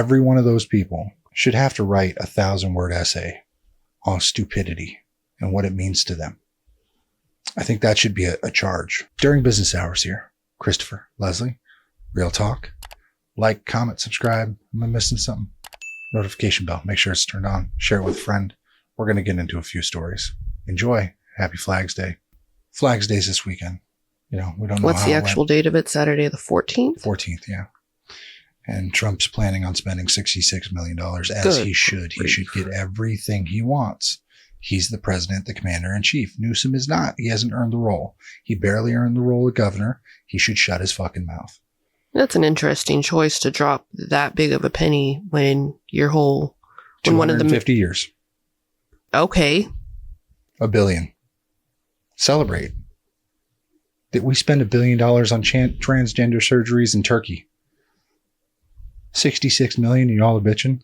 every one of those people should have to write a 1,000-word essay on stupidity and what it means to them. I think that should be a charge. During business hours here, Christopher, Leslie, Real Talk. Like, comment, subscribe. Am I missing something? Notification bell. Make sure it's turned on. Share it with a friend. We're going to get into a few stories. Enjoy. Happy Flags Day. Flags Day's this weekend. You know, we don't know what's the actual date of it. Saturday the 14th? 14th, yeah. And Trump's planning on spending $66 million as Good he should. He should get everything he wants. He's the president, the commander-in-chief. Newsom is not. He hasn't earned the role. He barely earned the role of governor. He should shut his fucking mouth. That's an interesting choice to drop that big of a penny when your whole... 250 years. Okay. $1 billion. Celebrate. Did we spend $1 billion on transgender surgeries in Turkey? 66 million, and y'all are bitching?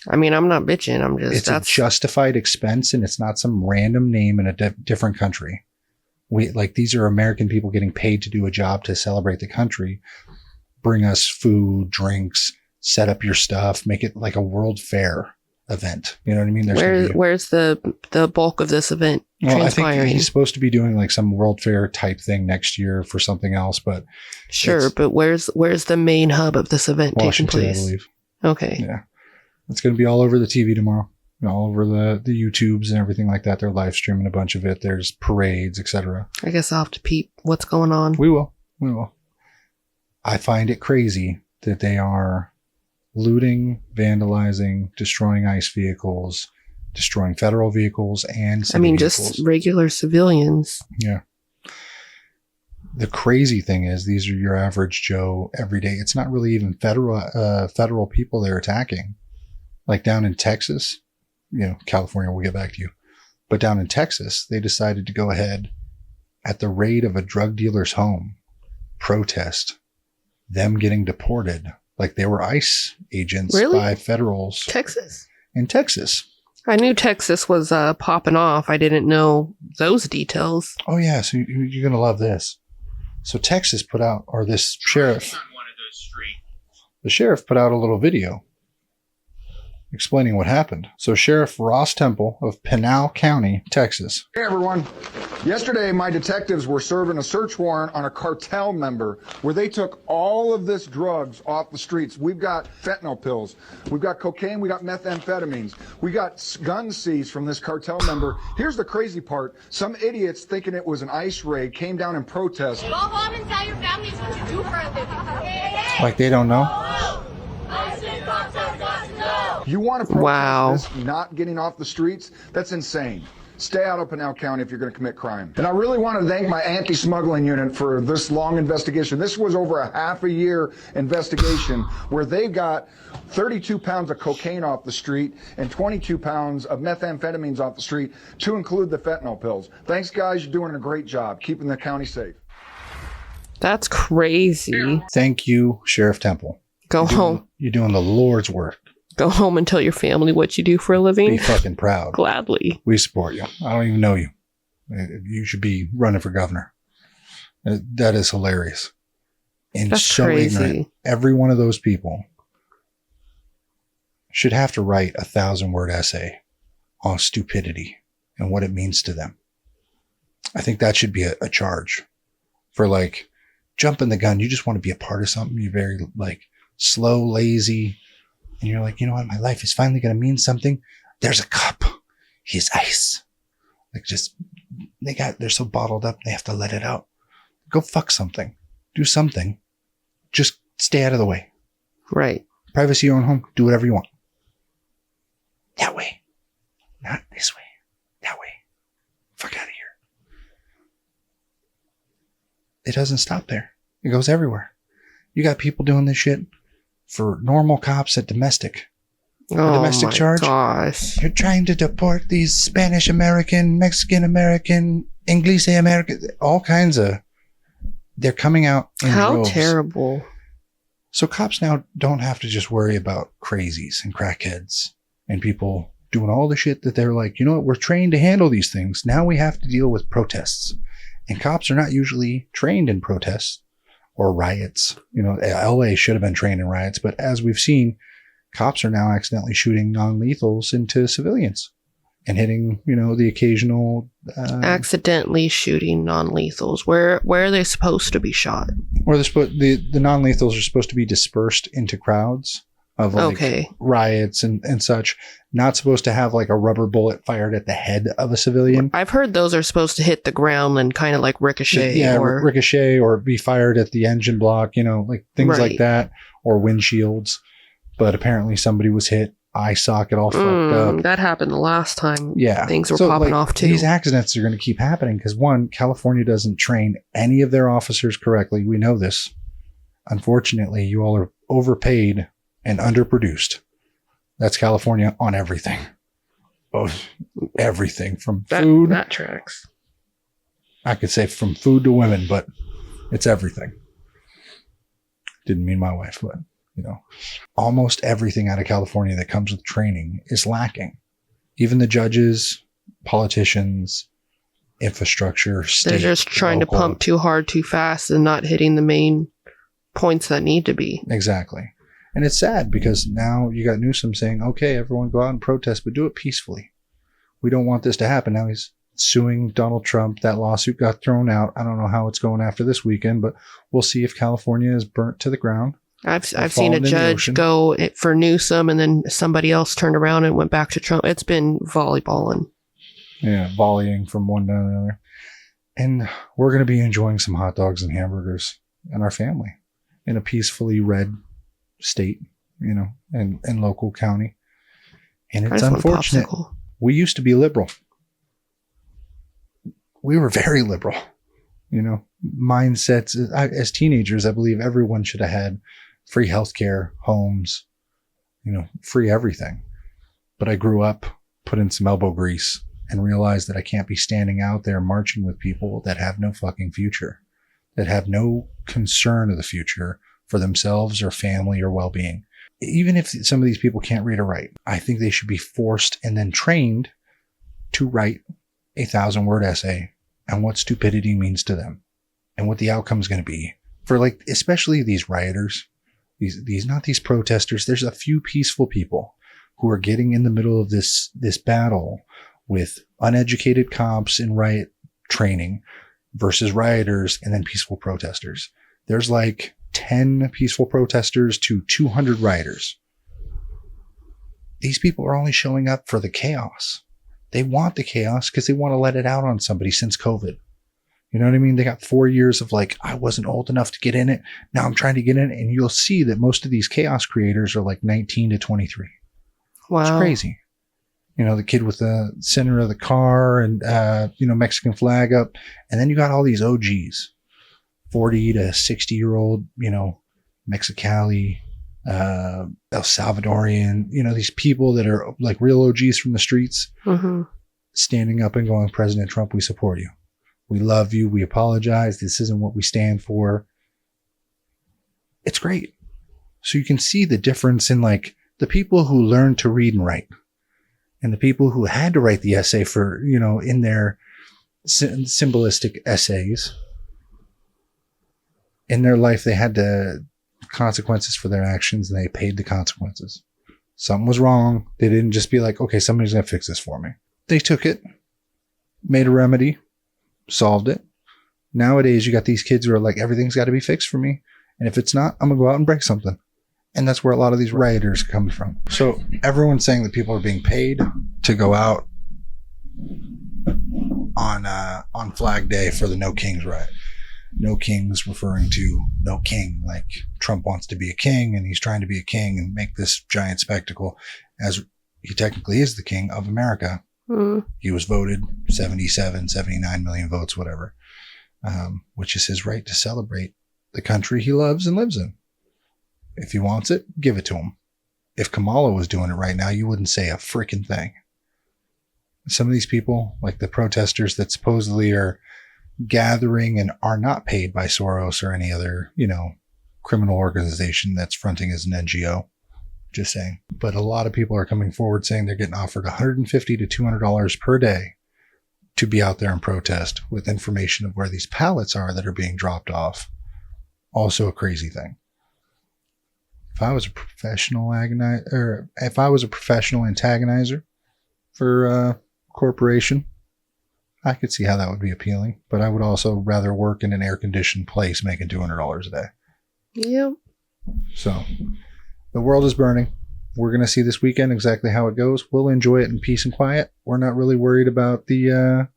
I mean, I'm not bitching. I'm just... It's a justified expense, and it's not some random name in a different country. These are American people getting paid to do a job to celebrate the country. Bring us food, drinks, set up your stuff, make it like a World Fair event. You know what I mean? Where's the bulk of this event transpiring? I think he's supposed to be doing like some World Fair type thing next year for something else, but... Sure, but where's the main hub of this event taking place? I believe. Okay. Yeah. It's going to be all over the TV tomorrow. All over the YouTubes and everything like that. They're live streaming a bunch of it. There's parades, etc. I guess I'll have to peep what's going on. We will. I find it crazy that they are looting, vandalizing, destroying ICE vehicles, destroying federal vehicles and city vehicles. Just regular civilians. Yeah. The crazy thing is these are your average Joe every day. It's not really even federal people they're attacking. Like down in Texas, California, we'll get back to you. But down in Texas, they decided to go ahead at the raid of a drug dealer's home, protest them getting deported like they were ICE agents by federals. Texas? In Texas. I knew Texas was popping off. I didn't know those details. Oh, yeah. So you're going to love this. So Texas put out, or this sheriff, the sheriff put out a little video explaining what happened. So Sheriff Ross Temple of Pinal County, Texas. Hey everyone. Yesterday, my detectives were serving a search warrant on a cartel member where they took all of this drugs off the streets. We've got fentanyl pills. We've got cocaine. We got methamphetamines. We got gun seized from this cartel member. Here's the crazy part. Some idiots thinking it was an ICE raid came down in protest. Go home and tell your families what you do for a living. Hey. Like they don't know? You want to protest this not getting off the streets? That's insane. Stay out of Pinal County if you're going to commit crime. And I really want to thank my anti-smuggling unit for this long investigation. This was over a half-a-year investigation where they got 32 pounds of cocaine off the street and 22 pounds of methamphetamines off the street, to include the fentanyl pills. Thanks, guys. You're doing a great job keeping the county safe. That's crazy. Thank you, Sheriff Temple. Go home. You're doing the Lord's work. Go home and tell your family what you do for a living. Be fucking proud. Gladly. We support you. I don't even know you. You should be running for governor. That is hilarious. And that's so crazy. Ignorant. Every one of those people should have to write a 1,000-word essay on stupidity and what it means to them. I think that should be a charge for like jumping the gun. You just want to be a part of something. You're very like slow, lazy. And you're like, you know what? My life is finally going to mean something. There's a cop. He's ICE. Like they're so bottled up. They have to let it out. Go fuck something. Do something. Just stay out of the way. Right. Privacy of your own home. Do whatever you want. That way. Not this way. That way. Fuck out of here. It doesn't stop there. It goes everywhere. You got people doing this shit for normal cops at domestic. Domestic charge. Gosh. You're trying to deport these Spanish American, Mexican American, English American, all kinds of. They're coming out in droves. How terrible. So cops now don't have to just worry about crazies and crackheads and people doing all the shit that they're like, you know what, we're trained to handle these things. Now we have to deal with protests. And cops are not usually trained in protests or riots. LA should have been trained in riots, but as we've seen, cops are now accidentally shooting non-lethals into civilians and hitting, the occasional accidentally shooting non-lethals. Where are they supposed to be shot? Or the non-lethals are supposed to be dispersed into crowds of riots and such. Not supposed to have like a rubber bullet fired at the head of a civilian. I've heard those are supposed to hit the ground and kind of like ricochet. Yeah, ricochet or be fired at the engine block, like things like that, or windshields. But apparently somebody was hit, eye socket all fucked up. That happened the last time. Yeah. Things were popping off too. These accidents are going to keep happening because, one, California doesn't train any of their officers correctly. We know this. Unfortunately, you all are overpaid and underproduced. That's California on everything. Everything from food. That tracks. I could say from food to women, but it's everything. Didn't mean my wife, but almost everything out of California that comes with training is lacking. Even the judges, politicians, infrastructure, state, they're just trying to pump too hard, too fast, and not hitting the main points that need to be. Exactly. And it's sad because now you got Newsom saying, okay, everyone go out and protest, but do it peacefully. We don't want this to happen. Now he's suing Donald Trump. That lawsuit got thrown out. I don't know how it's going after this weekend, but we'll see if California is burnt to the ground. I've seen a judge go for Newsom and then somebody else turned around and went back to Trump. It's been volleyballing. Yeah, volleying from one to another. And we're going to be enjoying some hot dogs and hamburgers and our family in a peacefully red state, and local county. And it's unfortunate. We used to be liberal. We were very liberal. Mindsets. As teenagers, I believe everyone should have had free healthcare, homes, free everything. But I grew up, put in some elbow grease, and realized that I can't be standing out there marching with people that have no fucking future, that have no concern of the future for themselves or family or well-being. Even if some of these people can't read or write, I think they should be forced and then trained to write a 1,000-word essay on what stupidity means to them and what the outcome is going to be for, especially these rioters, these not these protesters. There's a few peaceful people who are getting in the middle of this battle with uneducated cops in riot training versus rioters and then peaceful protesters. There's 10 peaceful protesters to 200 rioters. These people are only showing up for the chaos. They want the chaos because they want to let it out on somebody since COVID. You know what I mean? They got 4 years of I wasn't old enough to get in it. Now I'm trying to get in it. And you'll see that most of these chaos creators are 19 to 23. Wow. It's crazy. The kid with the center of the car and, Mexican flag up. And then you got all these OGs, 40 to 60-year-old, Mexicali, El Salvadorian, these people that are real OGs from the streets, standing up and going, President Trump, we support you. We love you. We apologize. This isn't what we stand for. It's great. So you can see the difference in the people who learned to read and write and the people who had to write the essay for, in their symbolistic essays. In their life, they had consequences for their actions and they paid the consequences. Something was wrong. They didn't just be okay, somebody's going to fix this for me. They took it, made a remedy, solved it. Nowadays, you got these kids who are everything's got to be fixed for me. And if it's not, I'm going to go out and break something. And that's where a lot of these rioters come from. So everyone's saying that people are being paid to go out on Flag Day for the No Kings riot. No Kings referring to no king, Trump wants to be a king and he's trying to be a king and make this giant spectacle, as he technically is the king of America. He was voted 77, 79 million votes, whatever, which is his right to celebrate the country he loves and lives in. If he wants it, give it to him. If Kamala was doing it right now, you wouldn't say a freaking thing. Some of these people, the protesters that supposedly are gathering and are not paid by Soros or any other, criminal organization that's fronting as an NGO. Just saying. But a lot of people are coming forward saying they're getting offered $150 to $200 per day to be out there and protest with information of where these pallets are that are being dropped off Also a crazy thing. If I was a professional if I was a professional antagonizer for a corporation, I could see how that would be appealing. But I would also rather work in an air-conditioned place making $200 a day. Yep. So the world is burning. We're going to see this weekend exactly how it goes. We'll enjoy it in peace and quiet. We're not really worried about the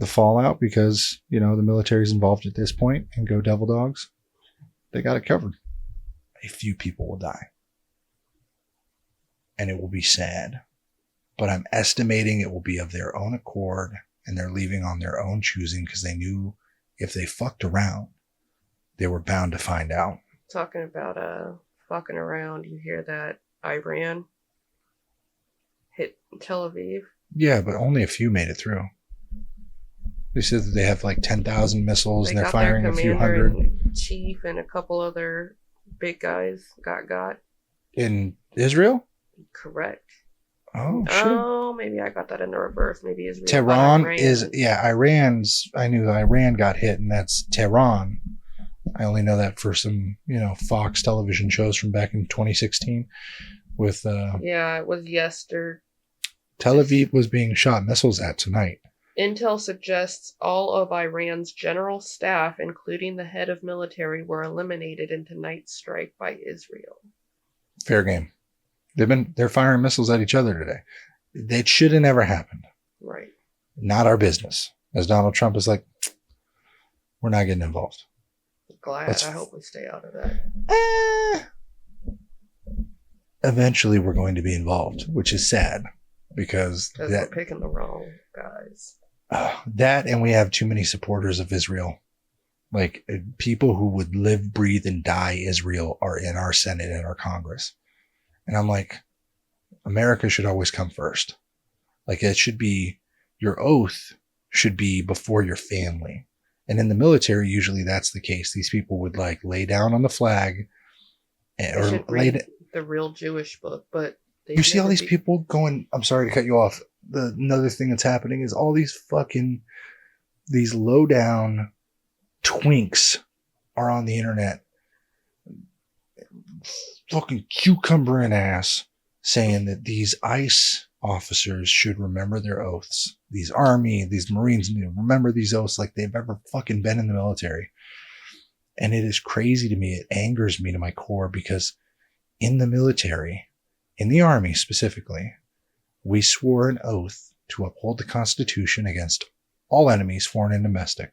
fallout because, the military's involved at this point, and go Devil Dogs. They got it covered. A few people will die. And it will be sad. But I'm estimating it will be of their own accord, and they're leaving on their own choosing because they knew if they fucked around, they were bound to find out. Talking about fucking around, you hear that Iran hit Tel Aviv? Yeah, but only a few made it through. They said that they have like 10,000 missiles and they're firing a few hundred. And chief and a couple other big guys got. In Israel? Correct. Oh, shit. Oh, maybe I got that in the reverse. Maybe Israel. Tehran is, I knew Iran got hit, and that's Tehran. I only know that for some, Fox television shows from back in 2016 with... yeah, it was yesterday. Tel Aviv was being shot missiles at tonight. Intel suggests all of Iran's general staff, including the head of military, were eliminated in tonight's strike by Israel. Fair game. They're firing missiles at each other today. That should have never happened. Right. Not our business. As Donald Trump is like, we're not getting involved. Glad. I hope we stay out of that. Eventually we're going to be involved, which is sad because we're picking the wrong guys. That, and we have too many supporters of Israel. Like, people who would live, breathe, and die Israel are in our Senate and our Congress. And I'm like, America should always come first. Like, it should be, your oath should be before your family. And in the military, usually that's the case. These people would like lay down on the flag or read the real Jewish book. But you see all these people going, I'm sorry to cut you off. Another thing that's happening is all these low down twinks are on the internet. Fucking cucumber and ass saying that these ICE officers should remember their oaths. These Army, these Marines need to remember these oaths like they've ever fucking been in the military. And it is crazy to me. It angers me to my core because in the military, in the Army specifically, we swore an oath to uphold the Constitution against all enemies, foreign and domestic.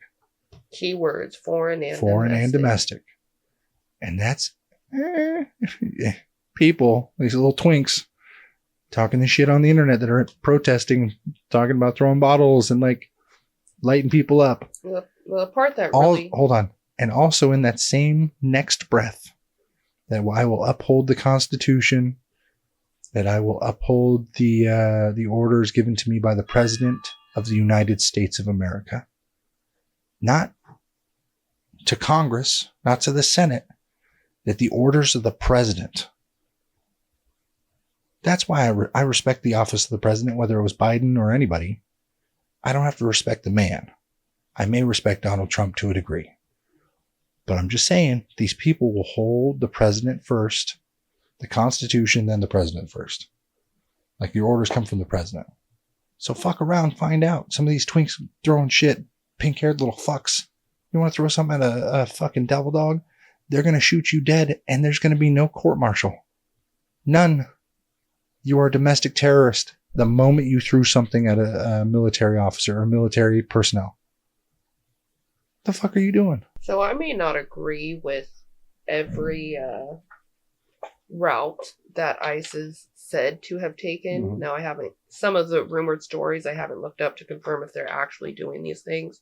Keywords, foreign and domestic. And that's people, these little twinks, talking this shit on the internet that are protesting, talking about throwing bottles and like lighting people up. The part that really... Hold on. And also in that same next breath, that I will uphold the Constitution, that I will uphold the orders given to me by the President of the United States of America. Not to Congress, not to the Senate, that the orders of the President. That's why I respect the office of the President, whether it was Biden or anybody. I don't have to respect the man. I may respect Donald Trump to a degree. But I'm just saying, these people will hold the President first, the Constitution, then the President first. Like, your orders come from the President. So fuck around, find out. Some of these twinks throwing shit, pink-haired little fucks. You want to throw something at a fucking devil dog? They're going to shoot you dead, and there's going to be no court-martial. None. You are a domestic terrorist the moment you threw something at a military officer or military personnel. The fuck are you doing? So I may not agree with every route that ICE is said to have taken. Mm-hmm. Now, I haven't, some of the rumored stories I haven't looked up to confirm if they're actually doing these things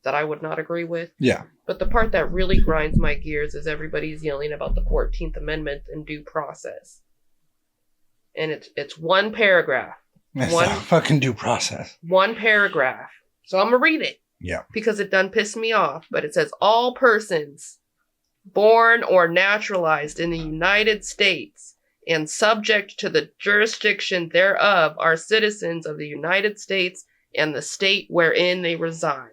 that I would not agree with. Yeah. But the part that really grinds my gears is everybody's yelling about the 14th Amendment and due process. And it's one paragraph. That's not fucking due process. One paragraph. So I'm going to read it. Yeah. Because it done pissed me off. But it says, all persons born or naturalized in the United States and subject to the jurisdiction thereof are citizens of the United States and the state wherein they reside.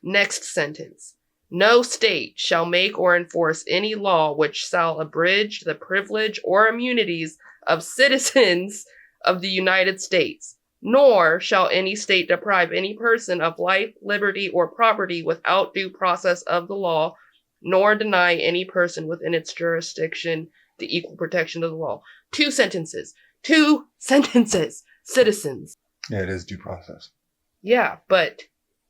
Next sentence. No state shall make or enforce any law which shall abridge the privilege or immunities of citizens of the United States, nor shall any state deprive any person of life, liberty, or property without due process of the law, nor deny any person within its jurisdiction the equal protection of the law. Two sentences. Citizens. Yeah, it is due process. Yeah, but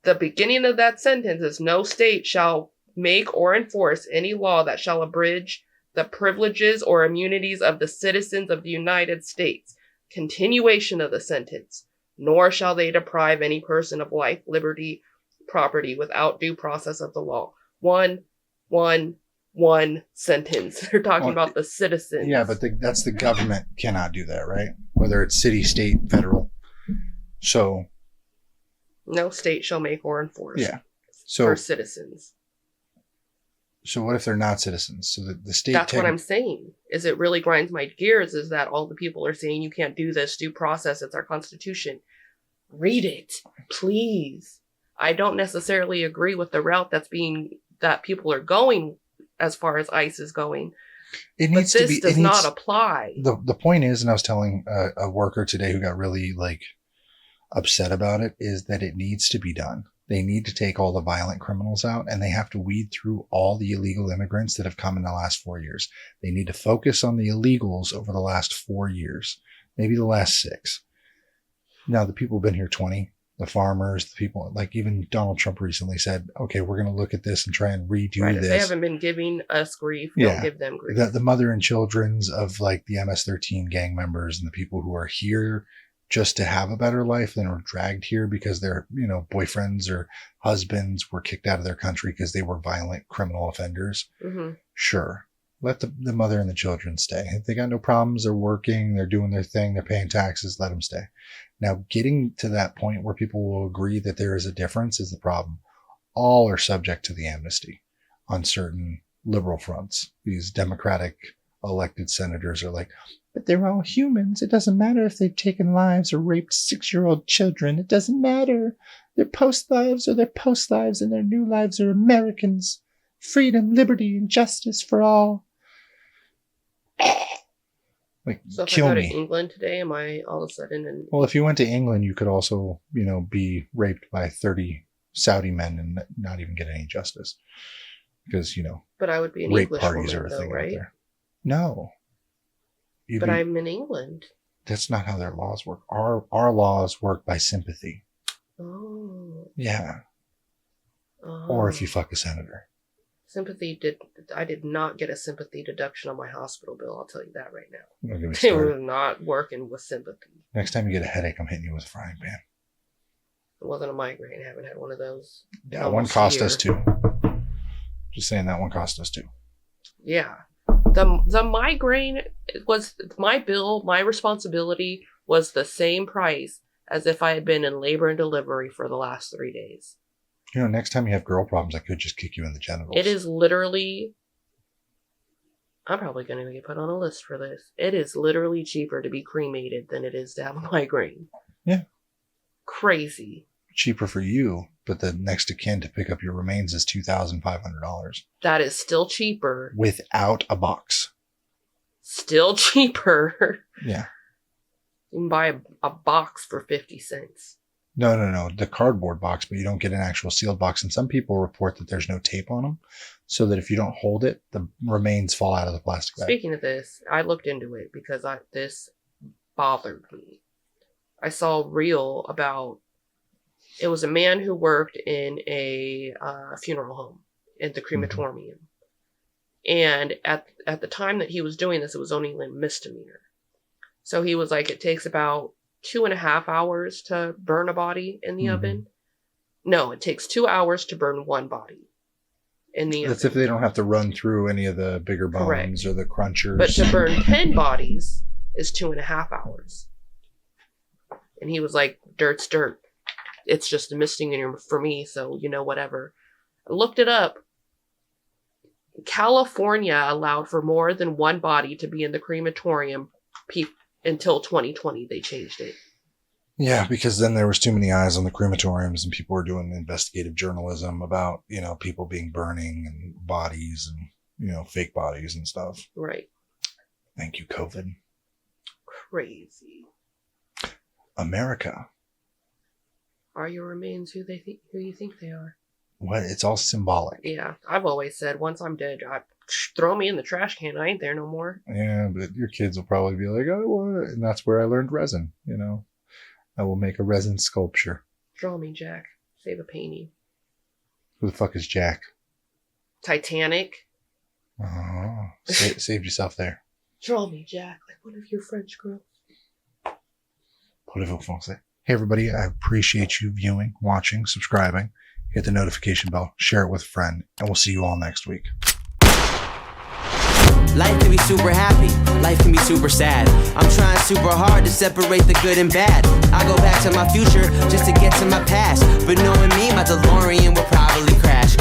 the beginning of that sentence is no state shall make or enforce any law that shall abridge the privileges or immunities of the citizens of the United States. Continuation of the sentence. Nor shall they deprive any person of life, liberty, property without due process of the law. One sentence. They're talking about the citizens. Yeah, but that's the government cannot do that, right? Whether it's city, state, federal. So no state shall make or enforce. Yeah. So for citizens. So what if they're not citizens? So the state. That's what I'm saying. Is it really grinds my gears? Is that all the people are saying you can't do this? Due process. It's our Constitution. Read it, please. I don't necessarily agree with the route that people are going as far as ICE is going. It needs to be. This does not apply. The point is, and I was telling a worker today who got really upset about it, is that it needs to be done. They need to take all the violent criminals out, and they have to weed through all the illegal immigrants that have come in the last 4 years. They need to focus on the illegals over the last 4 years, maybe the last 6. Now, the people who've been here 20, the farmers, the people, like even Donald Trump recently said, okay, we're going to look at this and try and redo right, this. If they haven't been giving us grief, don't give them grief. The mother and children's of like the MS-13 gang members and the people who are here just to have a better life than were dragged here because their, boyfriends or husbands were kicked out of their country because they were violent criminal offenders. Mm-hmm. Sure. Let the mother and the children stay. If they got no problems, they're working, they're doing their thing, they're paying taxes, let them stay. Now, getting to that point where people will agree that there is a difference is the problem. All are subject to the amnesty on certain liberal fronts. These Democratic elected senators are like, but they're all humans. It doesn't matter if they've taken lives or raped 6-year-old children. It doesn't matter. Their post lives are their post lives and their new lives are Americans. Freedom, liberty, and justice for all. So if kill I go me. to England today, am I all of a sudden Well, if you went to England, you could also, be raped by 30 Saudi men and not even get any justice. Because, But I would be an rape English parties woman, are a thing though, right? out there. No. But I'm in England. That's not how their laws work. Our laws work by sympathy. Oh. Yeah. Oh. Or if you fuck a senator. I did not get a sympathy deduction on my hospital bill. I'll tell you that right now. Don't get me They started. were not working with sympathy. Next time you get a headache, I'm hitting you with a frying pan. It wasn't a migraine. I haven't had one of those. That one cost us $2. Just saying that one cost us $2. Yeah. The migraine was my bill. My responsibility was the same price as if I had been in labor and delivery for the last 3 days. Next time you have girl problems, I could just kick you in the genitals. It is literally... I'm probably going to get put on a list for this. It is literally cheaper to be cremated than it is to have a migraine. Yeah. Crazy. Cheaper for you, but the next of kin to pick up your remains is $2,500. That is still cheaper. Without a box. Still cheaper. Yeah. You can buy a box for 50 cents. No. The cardboard box, but you don't get an actual sealed box. And some people report that there's no tape on them, so that if you don't hold it, the remains fall out of the plastic bag. Speaking of this, I looked into it because this bothered me. I saw a reel about, it was a man who worked in a funeral home at the crematorium. Mm-hmm. And at the time that he was doing this, it was only a misdemeanor. So he was like, it takes about 2.5 hours to burn a body in the oven. No, it takes 2 hours to burn one body in the oven. That's if they don't have to run through any of the bigger bones. Correct. Or the crunchers. But to burn 10 bodies is 2.5 hours. And he was like, dirt's dirt. It's just a misdemeanor for me, so, whatever. I looked it up. California allowed for more than one body to be in the crematorium until 2020. They changed it. Yeah, because then there was too many eyes on the crematoriums and people were doing investigative journalism about, people being burning and bodies and, fake bodies and stuff. Right. Thank you, COVID. Crazy. America. Are your remains who you think they are? What? It's all symbolic. Yeah, I've always said once I'm dead, throw me in the trash can. I ain't there no more. Yeah, but your kids will probably be like, oh, what? And that's where I learned resin, I will make a resin sculpture. Draw me, Jack. Save a painting. Who the fuck is Jack? Titanic. Oh, saved yourself there. Draw me, Jack, like one of your French girls. Hey, everybody, I appreciate you viewing, watching, subscribing. Hit the notification bell, share it with a friend, and we'll see you all next week. Life can be super happy, life can be super sad. I'm trying super hard to separate the good and bad. I go back to my future just to get to my past, but knowing me, my DeLorean will probably crash.